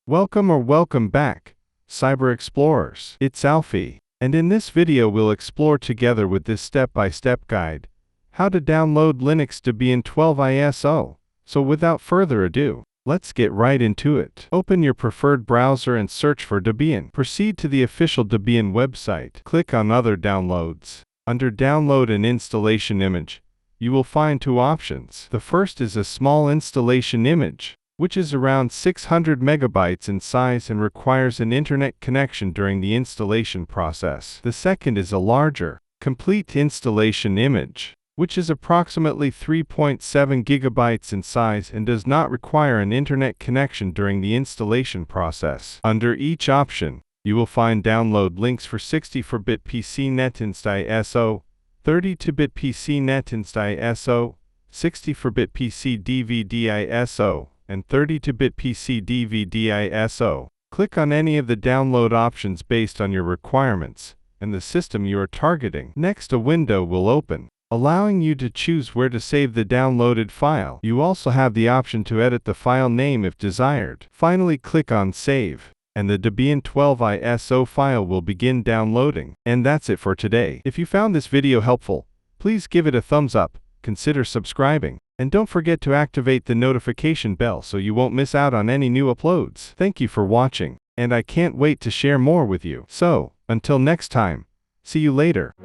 Welcome back, Cyber Explorers. It's Alfie, and in this video we'll explore together with this step-by-step guide how to download Linux Debian 12 ISO. So without further ado, let's get right into it. Open your preferred browser and search for Debian. Proceed to the official Debian website. Click on Other Downloads. Under Download an Installation Image, you will find two options. The first is a small installation image, which is around 600 megabytes in size and requires an internet connection during the installation process. The second is a larger, complete installation image, which is approximately 3.7 gigabytes in size and does not require an internet connection during the installation process. Under each option, you will find download links for 64-bit PC NetInst ISO, 32-bit PC NetInst ISO, 64-bit PC DVD ISO, and 32-bit PC DVD ISO. Click on any of the download options based on your requirements and the system you are targeting. Next, a window will open, allowing you to choose where to save the downloaded file. You also have the option to edit the file name if desired. Finally, click on Save, and the Debian 12 ISO file will begin downloading. And that's it for today. If you found this video helpful, please give it a thumbs up, consider subscribing, and don't forget to activate the notification bell so you won't miss out on any new uploads. Thank you for watching, and I can't wait to share more with you. So, until next time, see you later.